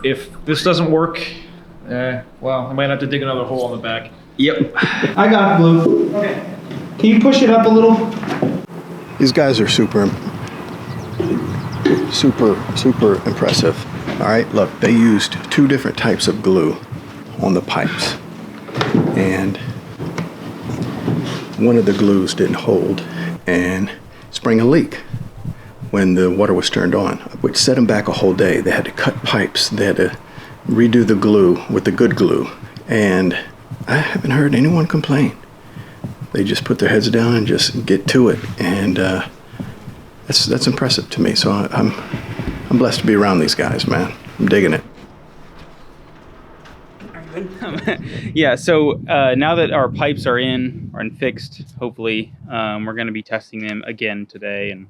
if this doesn't work, well, I might have to dig another hole in the back. Yep. I got glue. Okay. Can you push it up a little? These guys are super impressive. All right, look, they used 2 different types of glue on the pipes, and one of the glues didn't hold and sprang a leak when the water was turned on, which set them back a whole day. They had to cut pipes, they had to redo the glue with the good glue, and I haven't heard anyone complain. They just put their heads down and just get to it, and that's impressive to me. So I'm blessed to be around these guys, man. I'm digging it. Yeah, so now that our pipes are in and fixed, hopefully, we're going to be testing them again today, and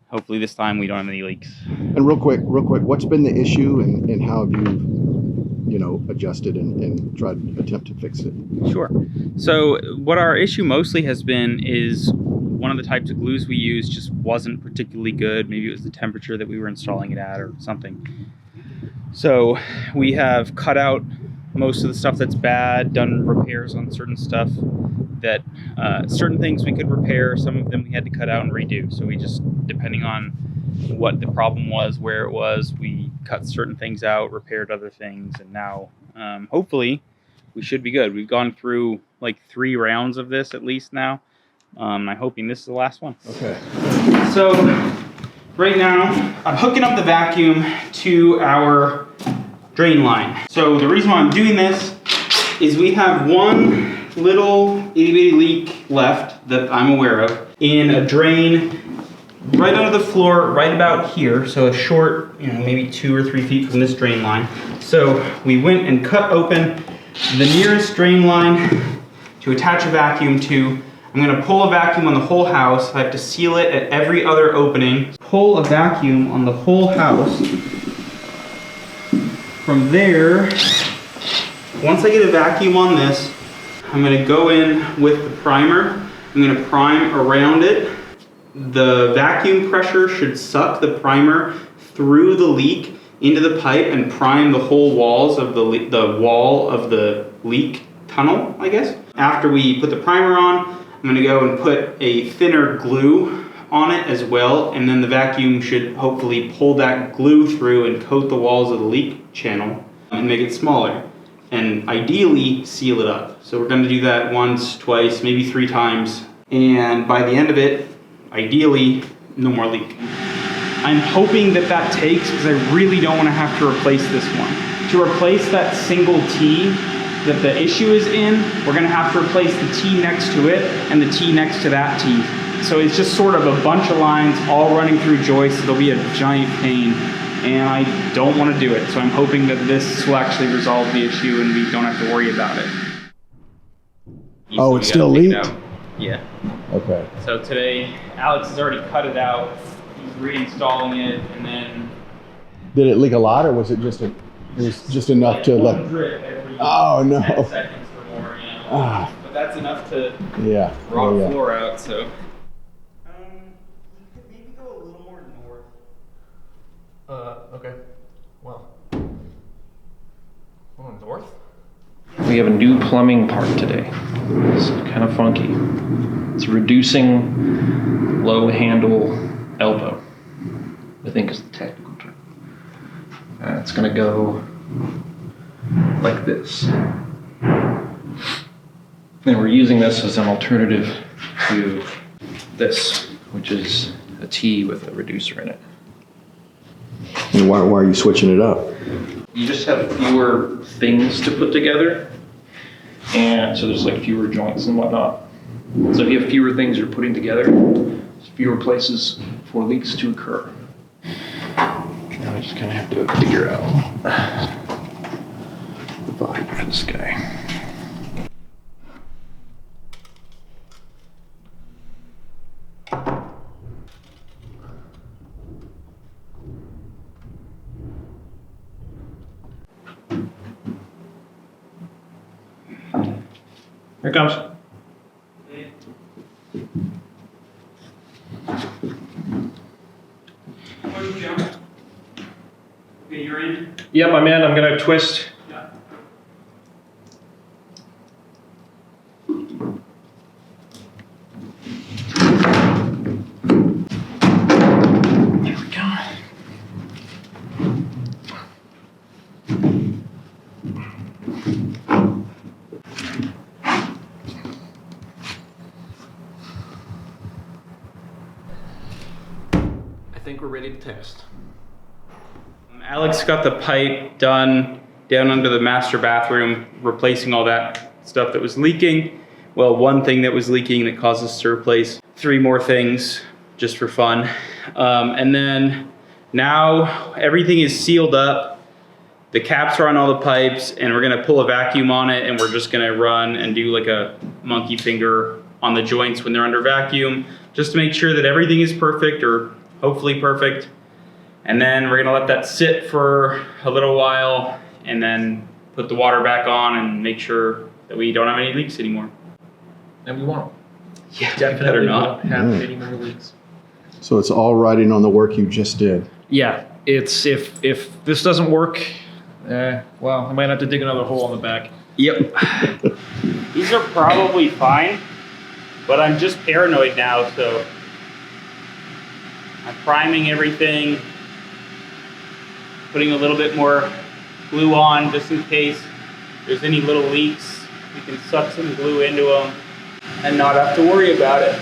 hopefully this time we don't have any leaks. And real quick, what's been the issue, and how have you adjusted and tried to attempt to fix it? Sure. So what our issue mostly has been is one of the types of glues we use just wasn't particularly good. Maybe it was the temperature that we were installing it at or something. So we have cut out most of the stuff that's bad, done repairs on certain stuff that certain things we could repair, some of them we had to cut out and redo. So we just, depending on what the problem was, where it was, we cut certain things out, repaired other things, and now hopefully we should be good. We've gone through like 3 rounds of this at least now. I'm hoping this is the last one. Okay. So right now I'm hooking up the vacuum to our drain line. So the reason why I'm doing this is we have one little itty bitty leak left that I'm aware of in a drain right under the floor, right about here. So a short, maybe 2 or 3 feet from this drain line. So we went and cut open the nearest drain line to attach a vacuum to. I'm gonna pull a vacuum on the whole house. I have to seal it at every other opening. Pull a vacuum on the whole house. From there, once I get a vacuum on this, I'm gonna go in with the primer. I'm gonna prime around it. The vacuum pressure should suck the primer through the leak into the pipe and prime the whole walls of the wall of the leak tunnel, I guess. After we put the primer on, I'm gonna go and put a thinner glue on it as well, and then the vacuum should hopefully pull that glue through and coat the walls of the leak channel and make it smaller, and ideally seal it up. So we're gonna do that once, twice, maybe 3 times, and by the end of it, ideally, no more leak. I'm hoping that that takes, because I really don't want to have to replace this one. To replace that single T that the issue is in, we're going to have to replace the T next to it and the T next to that T. So it's just sort of a bunch of lines all running through joists. It'll be a giant pain, and I don't want to do it. So I'm hoping that this will actually resolve the issue and we don't have to worry about it. Oh, it's still leaked? Yeah. Okay. So today, Alex has already cut it out. He's reinstalling it, and then... Did it leak a lot, or was it just enough to let... drip every 10 seconds or more, But that's enough to rot the floor out, so... You could maybe go a little more north. Okay. Well. North? We have a new plumbing part today. It's kind of funky. It's reducing low handle elbow, I think is the technical term. It's going to go like this. And we're using this as an alternative to this, which is a T with a reducer in it. And why are you switching it up? You just have fewer things to put together, and so there's like fewer joints and whatnot. So if you have fewer things you're putting together, there's fewer places for leaks to occur. Now I just kind of have to figure out the vibe for this guy. Here it comes. Okay, you're in. Yeah, my man, I'm gonna twist. There we go. I think we're ready to test. Alex got the pipe done down under the master bathroom, replacing all that stuff that was leaking. Well, one thing that was leaking that caused us to replace 3 more things just for fun. And then now everything is sealed up. The caps are on all the pipes, and we're gonna pull a vacuum on it, and we're just gonna run and do like a monkey finger on the joints when they're under vacuum, just to make sure that everything is perfect, or hopefully perfect. And then we're gonna let that sit for a little while, and then put the water back on and make sure that we don't have any leaks anymore. And we won't. Yeah, Definitely better not. won't have any more leaks. So it's all riding on the work you just did. Yeah, it's if this doesn't work, well, I might have to dig another hole in the back. Yep. These are probably fine, but I'm just paranoid now, so I'm priming everything, putting a little bit more glue on just in case there's any little leaks. We can suck some glue into them and not have to worry about it.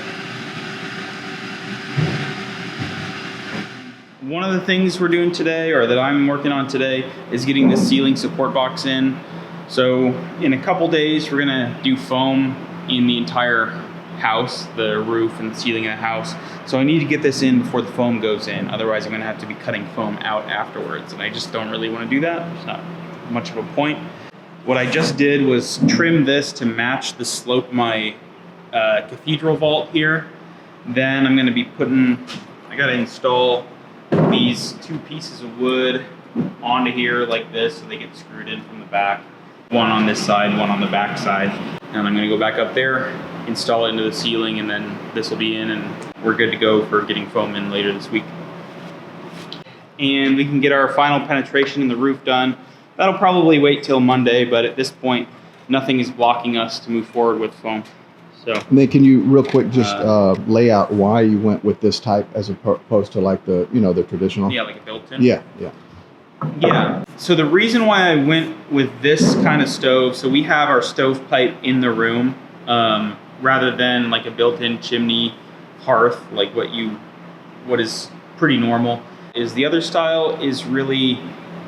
One of the things we're doing today, or that I'm working on today, is getting the ceiling support box in. So in a couple days, we're gonna do foam in the entire house, the roof and the ceiling of the house. So I need to get this in before the foam goes in. Otherwise, I'm gonna have to be cutting foam out afterwards. And I just don't really wanna do that. There's not much of a point. What I just did was trim this to match the slope of my cathedral vault here. Then I'm gonna be I gotta install these 2 pieces of wood onto here like this, so they get screwed in from the back. One on this side, one on the back side. And I'm gonna go back up there, install it into the ceiling, and then this will be in, and we're good to go for getting foam in later this week. And we can get our final penetration in the roof done. That'll probably wait till Monday, but at this point, nothing is blocking us to move forward with foam. So. And then can you real quick just lay out why you went with this type as opposed to like the the traditional? Yeah, like a built-in. Yeah. Yeah. So the reason why I went with this kind of stove, so we have our stovepipe in the room, rather than like a built-in chimney hearth, like what is pretty normal, is the other style is really,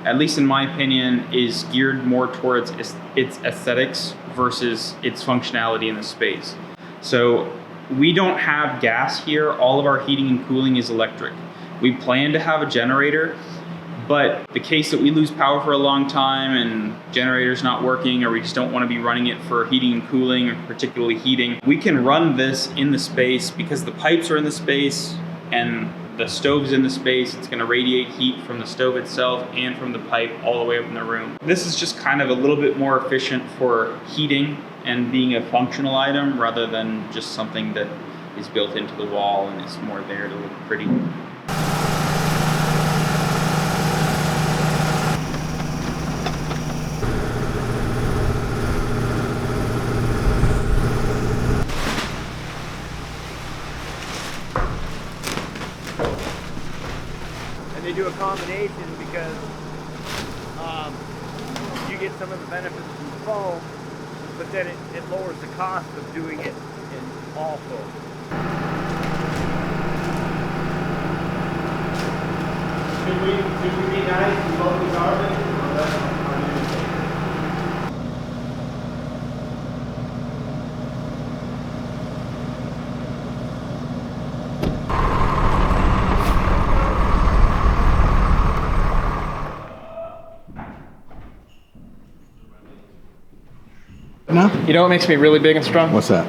at least in my opinion, is geared more towards its aesthetics versus its functionality in the space. So we don't have gas here. All of our heating and cooling is electric. We plan to have a generator, but the case that we lose power for a long time and generator's not working, or we just don't want to be running it for heating and cooling, or particularly heating, we can run this in the space because the pipes are in the space and the stove's in the space. It's going to radiate heat from the stove itself and from the pipe all the way up in the room. This is just kind of a little bit more efficient for heating and being a functional item rather than just something that is built into the wall and is more there to look pretty. They do a combination because you get some of the benefits from foam, but then it lowers the cost of doing it in all foam. Should we be nice and load the garbage, or that's our new thing? No? You know what makes me really big and strong? What's that?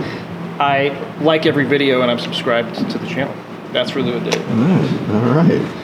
I like every video and I'm subscribed to the channel. That's really what did it. All right.